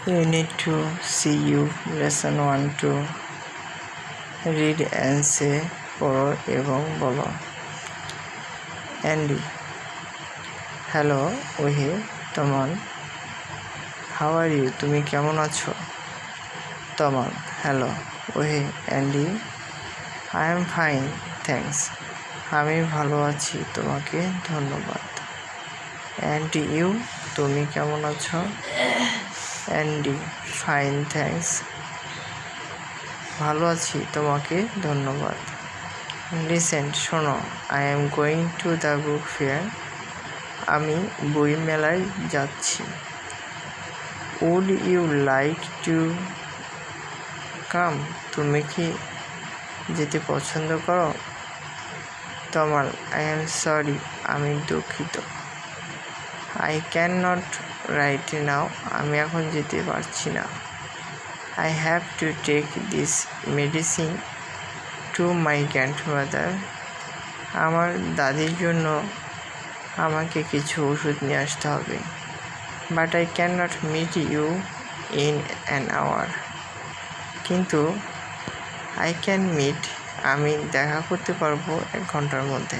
Unit 2 CU Lesson 1-2 Read and say পড়ো এবং বলো। Andy, hello ওহে তমল, how are you? তুমি কেমন আছো? তমল, hello ওহে Andy, I am fine, thanks. আমি ভালো আছি, তোমাকে ধন্যবাদ। And you? তুমি কেমন আছো? Andy, fine, thanks. ভালো আছি, তোমাকে ধন্যবাদ। লিসেন, শোনো, I am going to the book fair. আমি বই মেলায় যাচ্ছি। Would you like to come? তুমি কি যেতে পছন্দ করো? তমাল, আই এম সরি, আমি দুঃখিত। I can not right now, আমি এখন যেতে পারছি না। I have to take this medicine to my grandmother. আমার দাদির জন্য আমাকে কিছু ওষুধ নিয়ে আসতে হবে। But I cannot meet you in an hour. কিন্তু I can meet, আমি দেখা করতে পারবো 1 ঘন্টার মধ্যে।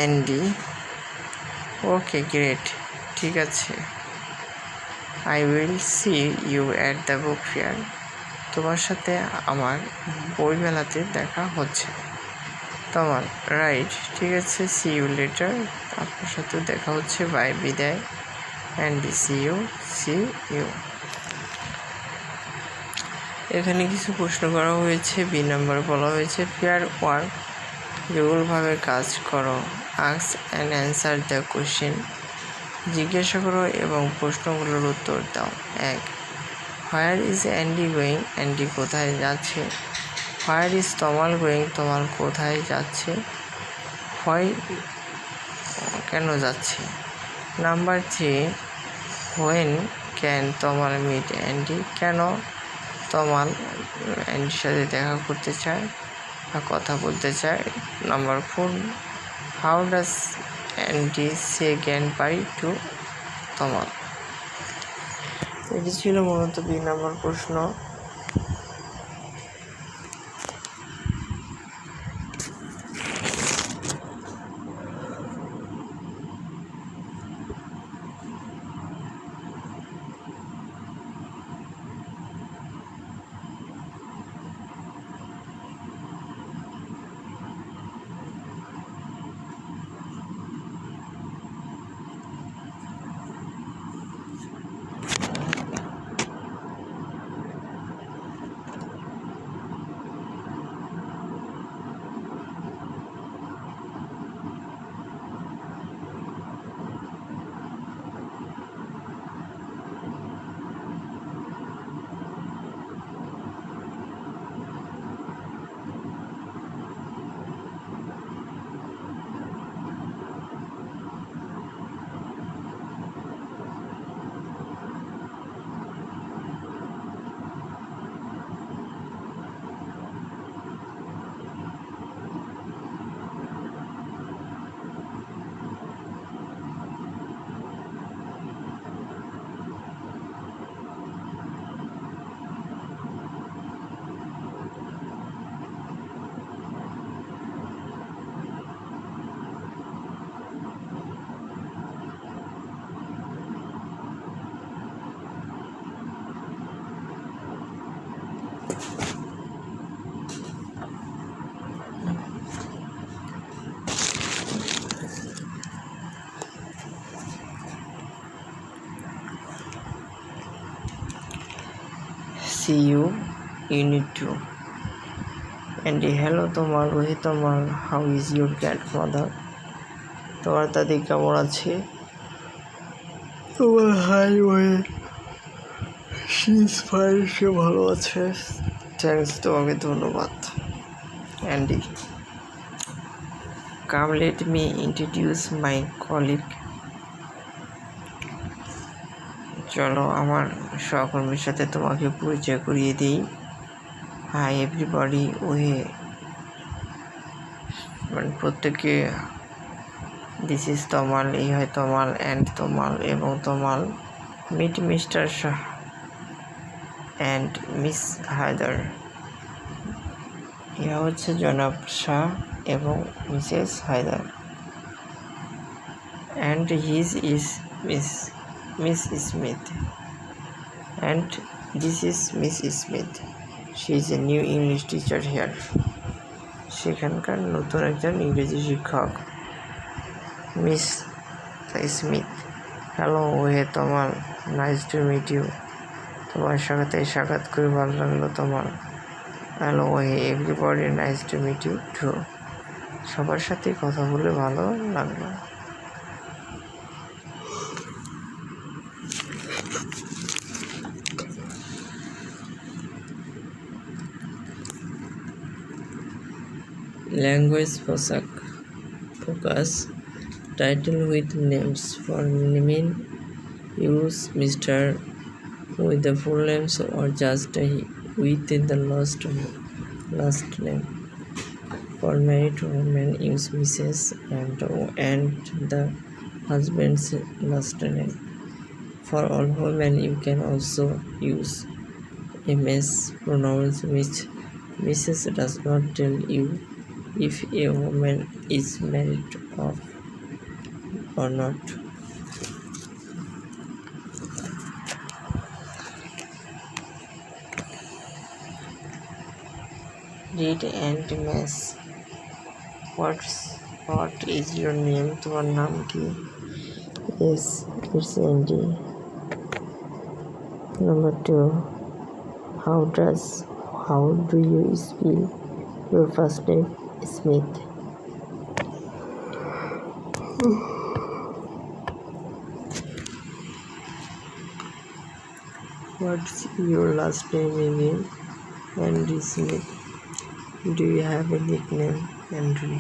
Andy, okay, great, ঠিক আছে। I will see you at the book fair. তোমার সাথে আমার বই মেলাতে দেখা হচ্ছে। তোমার, রাইট, ঠিক আছে, see you later. আপনার সাথে দেখা হচ্ছে, বাই, বিদায়। And see you. এখানে কিছু প্রশ্ন করা হয়েছে। বি নাম্বার বলা হয়েছে পেয়ার ওয়ার্ক, যুগলভাবে কাজ করো। Ask and answer the question, জিজ্ঞাসা করো এবং প্রশ্নগুলোর উত্তর দাও। 1. Where is Andy going? Andy কোথায় যাচ্ছে? Where is Tamal going? তমাল কোথায় যাচ্ছে? হোয়াই, কেন যাচ্ছে? Number 3. When can Tamal meet Andy? কেন তমাল অ্যান্ডির সাথে দেখা করতে চায় বা কথা বলতে চায়? Number 4. How does Andy say gain by to Tamal? এটি ছিল মূলত 2 নম্বর প্রশ্ন। See you, Unit 2. Andy, hello Tomal, ওহে Tomal, how is your grandmother? তোমার দাদি কেমন আছে? তোমার, হাই ওহে, she is fine, সে ভালো আছে, থ্যাঙ্কস, তোমাকে ধন্যবাদ। Andy, come let me introduce my colleague. চলো আমার সহকর্মীর সাথে তোমাকে পরিচয় করিয়ে দিই। হাই এভরিবডি, ওহে, মানে প্রত্যেকে, দিস ইজ তমাল, এই হয় তমাল, অ্যান্ড তমাল এবং তমাল, Meet Mr. Shah and Miss Haidar. ইহা হচ্ছে জনাব শাহ এবং Mrs Haider. And his is Miss Smith. And this is Miss Smith. She is a new English teacher here. সেখানকার নতুন একজন ইংরেজি শিক্ষক। মিস স্মিথ, হ্যালো ওহে তোমার, নাইস টু মিট ইউ। তোমার সাথে সাক্ষাৎ করে ভালো লাগলো তোমার। হ্যালো ওহে everybody, nice to meet you too. সবার সাথে কথা বলে ভালো লাগলো। Language focus title with names for mean use Mr. with the full names or just with the last name. For married women use Mrs. and the husband's last name. For all women you can also use MS pronouns which Mrs. does not tell you if a woman is married or not. Read and match. What is your name? তোমার নাম কি? Yes, it's Andy. Number 2. How do you spell your first name? Smith. What's your last name again? Andy Smith. Do you have a nickname? Andrew.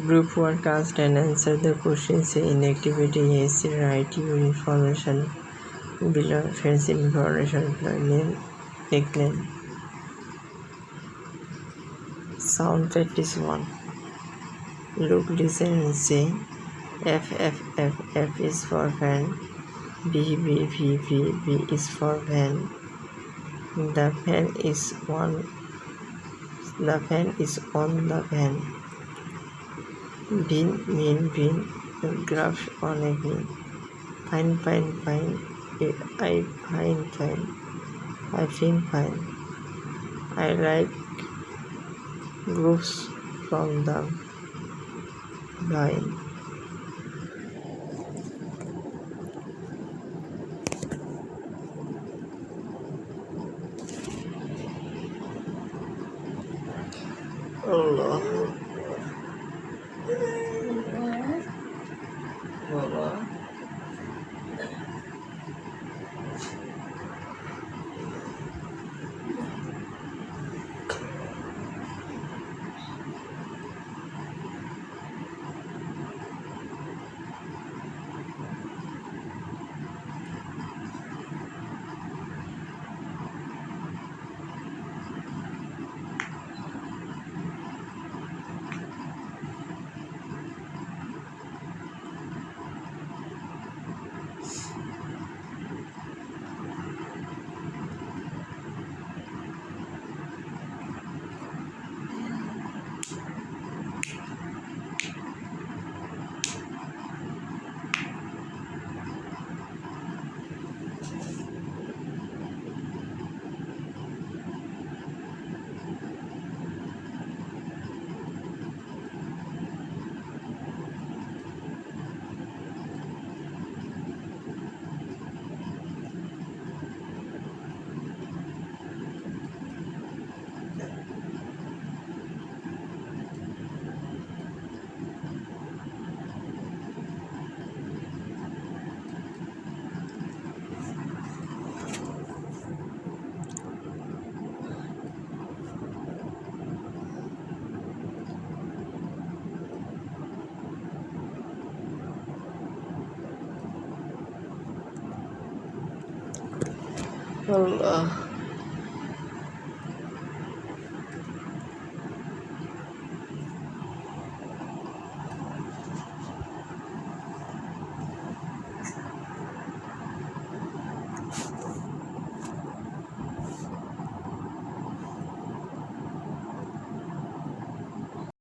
Group work, ask and answer the questions in activity A. Write your information below. Friends information below. Name, nickname. Sound practice 1. Look, listen and say. F is for fan. B is for van. The fan is on the van. Bin, graph on a bin. Fine. I fine. I feel fine. I like groups from the vine. Allah. Baba. Allah.